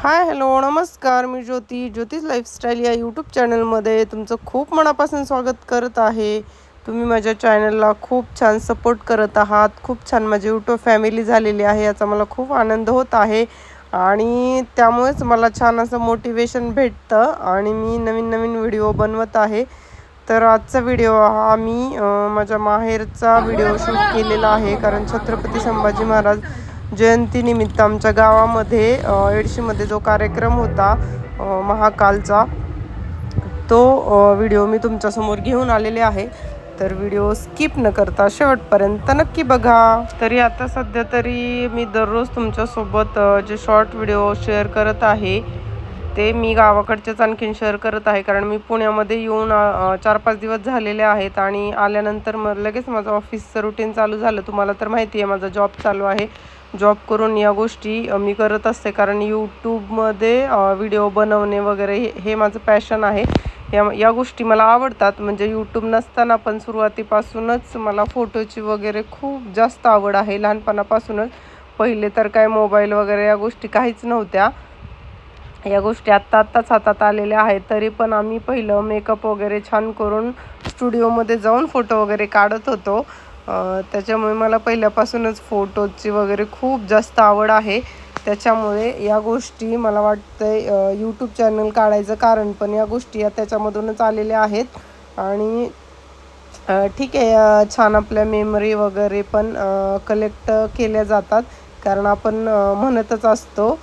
Hi hello नमस्कार, मी ज्योतिष lifestyle या यूट्यूब चॅनलमध्ये तुमचं खूप मनापासून स्वागत करत आहे. तुम्ही माझ्या चॅनलला खूप छान सपोर्ट करत आहात. खूप छान माझी यूट्यूब फॅमिली झालेली आहे, याचा मला खूप आनंद होत आहे आणि त्यामुळेच मला छान असं मोटिवेशन भेटतं आणि मी नवीन नवीन व्हिडिओ बनवत आहे. तर आजचा व्हिडिओ हा मी माझ्या माहेरचा व्हिडिओ शूट केलेला आहे, कारण छत्रपती संभाजी महाराज जयंतीनिमित्त आमच्या गावामध्ये एडशीमध्ये जो कार्यक्रम होता महाकालचा, तो व्हिडिओ मी तुमच्यासमोर घेऊन आलेले आहे. तर व्हिडिओ स्किप न करता शेवटपर्यंत नक्की बघा. तरी आता सध्या तरी मी दररोज तुमच्यासोबत जे शॉर्ट व्हिडिओ शेअर करत आहे ते मी गावाकडचेच आणखीन शेअर करत आहे, कारण मी पुण्यामध्ये येऊन 4-5 दिवस झालेले आहेत आणि आल्यानंतर मग लगेच माझं ऑफिसचं रुटीन चालू झालं. तुम्हाला तर माहिती आहे माझा जॉब चालू आहे. जॉब करून या गोष्टी मी करत असते, कारण यूट्यूबमध्ये व्हिडिओ बनवणे वगैरे हे माझं पॅशन आहे. या गोष्टी मला आवडतात. म्हणजे यूट्यूब नसताना पण सुरुवातीपासूनच मला फोटोची वगैरे खूप जास्त आवड आहे, लहानपणापासूनच. पहिले तर काय मोबाईल वगैरे या गोष्टी काहीच नव्हत्या. या गोष्टी आत्ताच हातात आलेल्या आहेत. तरी पण आम्ही पहिलं मेकअप वगैरे छान करून स्टुडिओमध्ये जाऊन फोटो वगैरे काढत होतो. त्याच्यामुळे मला पहिल्यापासूनच फोटोची वगैरे खूप जास्त आवड आहे. त्याच्यामुळे या गोष्टी मला वाटतंय यूट्यूब चॅनल काढायचं कारण पण या गोष्टी या त्याच्यामधूनच आलेल्या आहेत. आणि ठीक आहे, छान आपल्या मेमरी वगैरे पण कलेक्ट केल्या जातात, कारण आपण म्हणतच असतो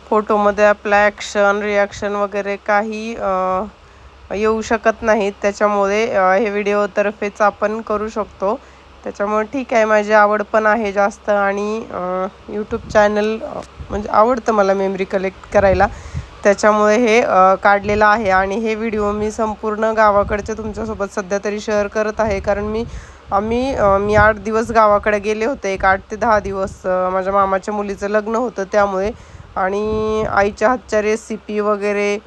फोटोमध्ये आपला ॲक्शन रिॲक्शन वगैरे काही येऊ शकत नाहीत. त्याच्यामुळे हे व्हिडिओतर्फेच आपण करू शकतो. त्याच्यामुळे ठीक आहे, माझी आवड पण आहे जास्त आणि यूट्यूब चॅनल म्हणजे आवडतं मला मेमरी कलेक्ट करायला. त्याच्यामुळे हे काढलेलं आहे आणि हे व्हिडिओ मी संपूर्ण गावाकडचे तुमच्यासोबत सध्या तरी शेअर करत आहे, कारण मी 8 दिवस गावाकडे गेले होते. 8 ते 10 दिवस माझ्या मामाच्या मुलीचं लग्न होतं त्यामुळे. आणि आईच्या हातच्या रेसिपी वगैरे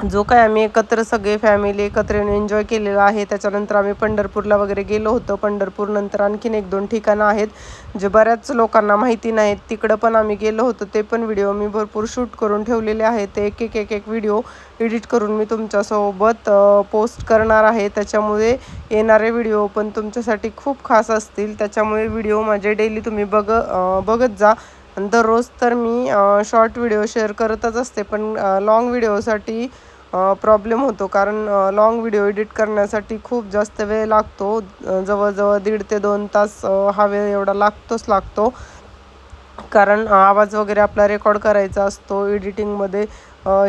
जो काय आम्ही एकत्र सगळे फॅमिली एकत्र एन्जॉय केलेला आहे. त्याच्यानंतर आम्ही पंढरपूरला वगैरे गेलो होतो. पंढरपूर नंतर आणखीन 1-2 ठिकाणं आहेत जे बऱ्याच लोकांना माहिती नाहीत, तिकडं पण आम्ही गेलो होतो. ते पण व्हिडिओ मी भरपूर शूट करून ठेवलेले आहेत. ते एक व्हिडिओ एडिट करून मी तुमच्यासोबत पोस्ट करणार आहे. त्याच्यामुळे येणारे व्हिडिओ पण तुमच्यासाठी खूप खास असतील. त्याच्यामुळे व्हिडिओ माझे डेली तुम्ही बघत जा. दररोज तर मी शॉर्ट व्हिडिओ शेअर करतच असते, पण लाँग व्हिडिओसाठी प्रॉब्लेम होतो, कारण लाँग व्हिडिओ एडिट करण्यासाठी खूप जास्त वेळ लागतो. जवळजवळ 1.5 ते 2 तास हा वेळ एवढा लागतो, कारण आवाज वगैरे आपला रेकॉर्ड करायचा असतो. एडिटिंगमध्ये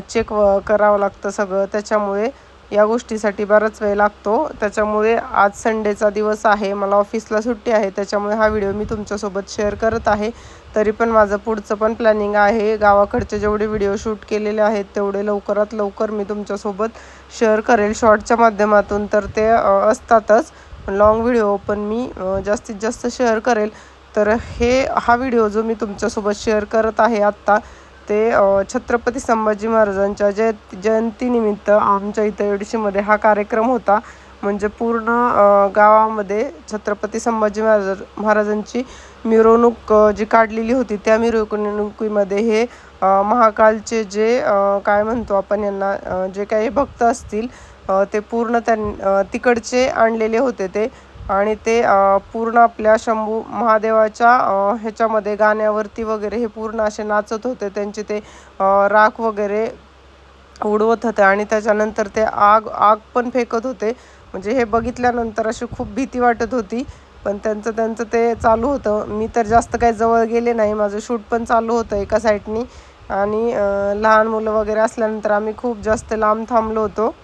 चेक करावं लागतं सगळं. त्याच्यामुळे या गोष्टीसाठी बराच वेळ लागतो. त्याच्यामुळे आज संडेचा दिवस आहे, मला ऑफिसला सुट्टी आहे. त्याच्यामुळे हा व्हिडिओ मी तुमच्यासोबत शेअर करत आहे. तरी पण माझं पुढचं पण प्लॅनिंग आहे. गावाकडचे जेवढे व्हिडिओ शूट केलेले आहेत तेवढे लवकरात लवकर मी तुमच्यासोबत शेअर करेल शॉर्टच्या माध्यमातून. तर ते असतातच, लाँग व्हिडिओ पण मी जास्तीत जास्त शेअर करेल. तर हा व्हिडिओ जो मी तुमच्यासोबत शेअर करत आहे आत्ता, ते छत्रपती संभाजी महाराजांच्या जयंतीनिमित्त आमच्या इथं एडशीमध्ये हा कार्यक्रम होता. म्हणजे पूर्ण गावामध्ये छत्रपती संभाजी महाराजांची मिरवणूक जी काढलेली होती, त्या मिरवणुकीमध्ये हे महाकालचे जे काय म्हणतो आपण यांना, जे काही भक्त असतील ते पूर्ण तिकडचे आणलेले होते ते. आणि ते पूर्ण आपल्या शंभू महादेवाच्या ह्याच्यामध्ये गाण्यावरती वगैरे हे पूर्ण असे नाचत होते. त्यांचे ते राख वगैरे उडवत होते आणि त्याच्यानंतर ते आग पण फेकत होते. म्हणजे हे बघितल्यानंतर अशी खूप भीती वाटत होती, पण त्यांचं ते चालू होतं. मी तर जास्त काही जवळ गेले नाही, माझं शूट पण चालू होतं एका साईडनी. आणि लहान मुलं वगैरे असल्यानंतर आम्ही खूप जास्त लांब थांबलो होतो.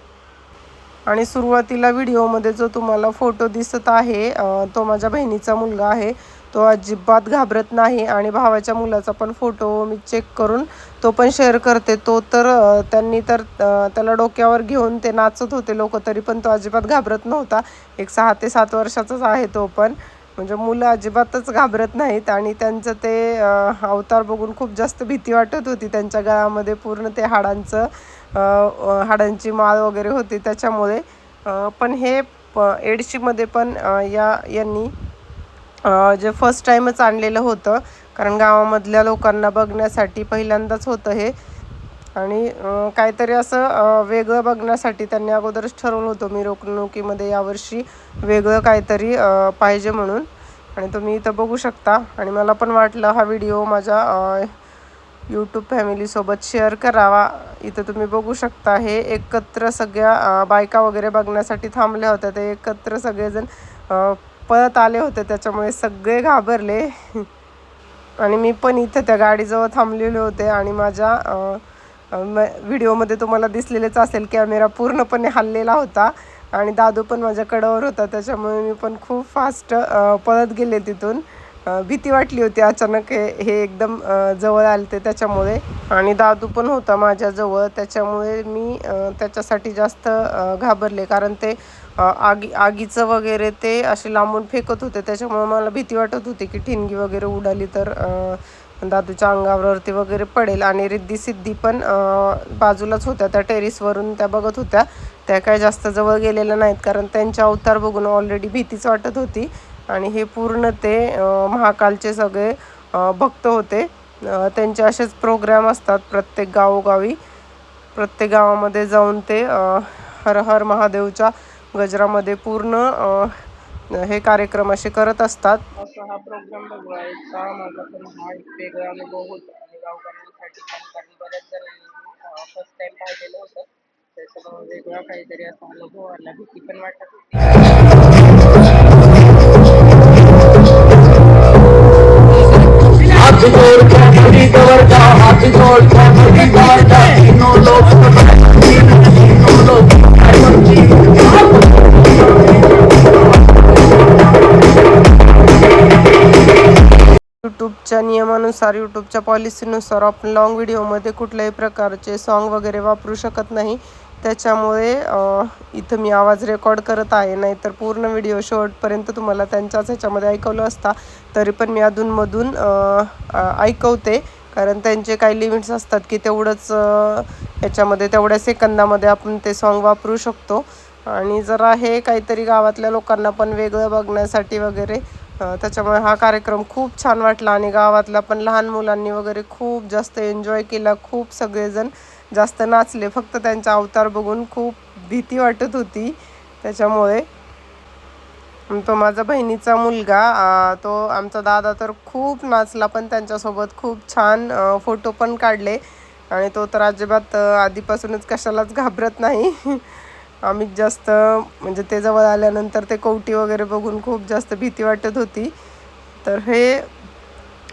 आणि सुरुवातीला व्हिडिओमध्ये जो तुम्हाला फोटो दिसत आहे तो माझ्या बहिणीचा मुलगा आहे. तो अजिबात घाबरत नाही आणि भावाच्या मुलाचा पण फोटो मी चेक करून तो पण शेअर करते. तो तर त्यांनी तर त्याला डोक्यावर घेऊन ते नाचत होते लोक, तरी पण तो अजिबात घाबरत नव्हता. 6 ते 7 वर्षाचाच आहे तो पण. म्हणजे मुलं अजिबातच घाबरत नाहीत. आणि त्यांचं ते अवतार बघून खूप जास्त भीती वाटत होती. त्यांच्या गळ्यामध्ये पूर्ण ते हाडांची माळ वगैरे होती. त्याच्यामुळे पण हे एडशीमध्ये पण यांनी जे फर्स्ट टाईमच आणलेलं होतं, कारण गावामधल्या लोकांना बघण्यासाठी पहिल्यांदाच होतं हे. आणि काहीतरी असं वेगळं बघण्यासाठी त्यांनी अगोदरच ठरवलं होतं मिरवणुकीमध्ये यावर्षी वेगळं काहीतरी पाहिजे म्हणून. आणि तुम्ही इथं बघू शकता. आणि मला पण वाटलं हा व्हिडिओ माझ्या यूट्यूब फॅमिलीसोबत शेअर करावा. इथं तुम्ही बघू शकता हे एकत्र सगळ्या बायका वगैरे बघण्यासाठी थांबल्या होत्या. ते एकत्र सगळेजण पळत आले होते, त्याच्यामुळे सगळे घाबरले. आणि मी पण इथं त्या गाडीजवळ थांबलेले होते. आणि माझ्या व्हिडिओमध्ये तुम्हाला दिसलेलेच असेल कॅमेरा पूर्णपणे हललेला होता आणि दादू पण माझ्या कडावर होता, त्याच्यामुळे मी पण खूप फास्ट पळत गेले तिथून. भीती वाटली होती अचानक हे एकदम जवळ आले ते त्याच्यामुळे. आणि दादू पण होता माझ्याजवळ, त्याच्यामुळे मी त्याच्यासाठी जास्त घाबरले. कारण ते आगीचं वगैरे ते असे लांबून फेकत होते, त्याच्यामुळे मला भीती वाटत होती की ठिणगी वगैरे उडाली तर दादूच्या अंगावरती वगैरे पडेल. आणि रिद्धी सिद्धी पण बाजूलाच होत्या, त्या टेरिसवरून त्या बघत होत्या. त्या काय जास्त जवळ गेलेल्या नाहीत, कारण त्यांच्या अवतार बघून ऑलरेडी भीतीच वाटत होती. आणि हे पूर्ण ते महाकालचे सगळे भक्त होते. त्यांचे असेच प्रोग्राम असतात प्रत्येक गावोगावी. प्रत्येक गावामध्ये जाऊन ते हर हर महादेवच्या गजरामध्ये पूर्ण हे कार्यक्रम असे करत असतात. असा हा प्रोग्राम बघायचा माझा पण हा एक वेगळा अनुभव होता. आणि गावकऱ्यांसाठी पण, कारण बऱ्याच जणांनी फर्स्ट टाइम पाहिलेलं होतं, त्याच्यामुळे वेगळा काहीतरी असा अनुभव आला. भीती पण वाटत होती. यूट्यूबच्या नियमानुसार, यूट्यूबच्या पॉलिसीनुसार आपण लॉंग व्हिडिओमध्ये कुठल्याही प्रकारचे सॉन्ग वगैरे वापरू शकत नाही. त्याच्यामुळे इथं मी आवाज रेकॉर्ड करत आहे, नाहीतर पूर्ण व्हिडिओ शेवटपर्यंत तुम्हाला त्यांच्याच ह्याच्यामध्ये ऐकवलं असता. तरी पण मी अधूनमधून ऐकवते, कारण त्यांचे काही लिमिट्स असतात की तेवढंच ह्याच्यामध्ये तेवढ्या सेकंदामध्ये आपण ते सॉन्ग वापरू शकतो. आणि जरा हे काहीतरी गावातल्या लोकांना पण वेगळं बघण्यासाठी वगैरे, त्याच्यामुळे हा कार्यक्रम खूप छान वाटला. आणि गावातल्या पण लहान मुलांनी वगैरे खूप जास्त एन्जॉय केला. खूप सगळेजण जास्त नाचले. फक्त त्यांचा अवतार बघून खूप भीती वाटत होती. त्याच्यामुळे तो माझा बहिणीचा मुलगा, तो आमचा दादा तर खूप नाचला, पण त्यांच्यासोबत खूप छान फोटो पण काढले. आणि तो तर अजिबात आधीपासूनच कशालाच घाबरत नाही. आम्ही जास्त म्हणजे ते जवळ आल्यानंतर ते कवटी वगैरे बघून खूप जास्त भीती वाटत होती. तर हे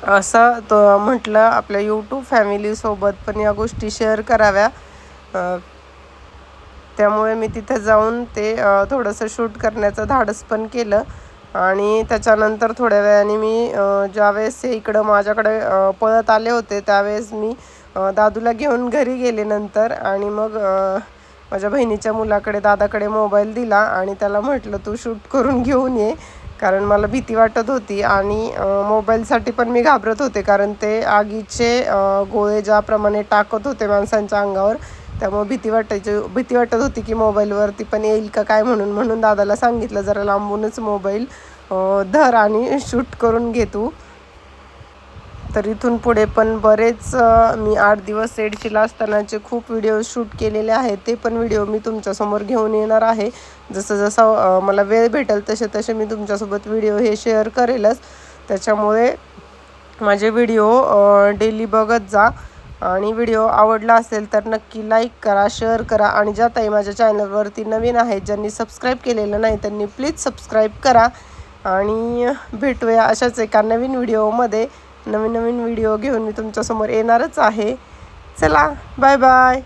असं तो म्हटलं आपल्या यूट्यूब फॅमिलीसोबत पण या गोष्टी शेअर कराव्या. त्यामुळे मी तिथे जाऊन ते थोडंसं शूट करण्याचं धाडस पण केलं. आणि त्याच्यानंतर थोड्या वेळाने मी ज्यावेळेस हे इकडं माझ्याकडे पळत आले होते, त्यावेळेस मी दादूला घेऊन घरी गेले नंतर. आणि मग माझ्या बहिणीच्या मुलाकडे दादाकडे मोबाईल दिला आणि त्याला म्हटलं तू शूट करून घेऊन ये, कारण मला भीती वाटत होती. आणि मोबाईलसाठी पण मी घाबरत होते, कारण ते आगीचे गोळे ज्याप्रमाणे टाकत होते माणसांच्या अंगावर, त्यामुळे भीती वाटत होती की मोबाईलवरती पण येईल का काय म्हणून दादाला सांगितलं जरा लांबूनच मोबाईल धर आणि शूट करून घे तू. तर इथून पुढे पण बरेच मी 8 दिवस सेडशीला असतानाचे खूप व्हिडिओ शूट केलेले आहेत. ते पण व्हिडिओ मी तुमच्यासमोर घेऊन येणार आहे. जसं मला वेळ भेटेल तसे मी तुमच्यासोबत व्हिडिओ हे शेअर करेलच. त्याच्यामुळे माझे व्हिडिओ डेली बघत जा. आणि व्हिडिओ आवडला असेल तर नक्की लाईक करा, शेअर करा. आणि ज्या ताई माझ्या चॅनलवरती नवीन आहेत, ज्यांनी सबस्क्राईब केलेलं नाही, त्यांनी प्लीज सबस्क्राईब करा. आणि भेटूया अशाच एका नवीन व्हिडिओमध्ये. नवीन व्हिडिओ घेऊन मी तुमच्यासमोर येणारच आहे. चला, बाय बाय.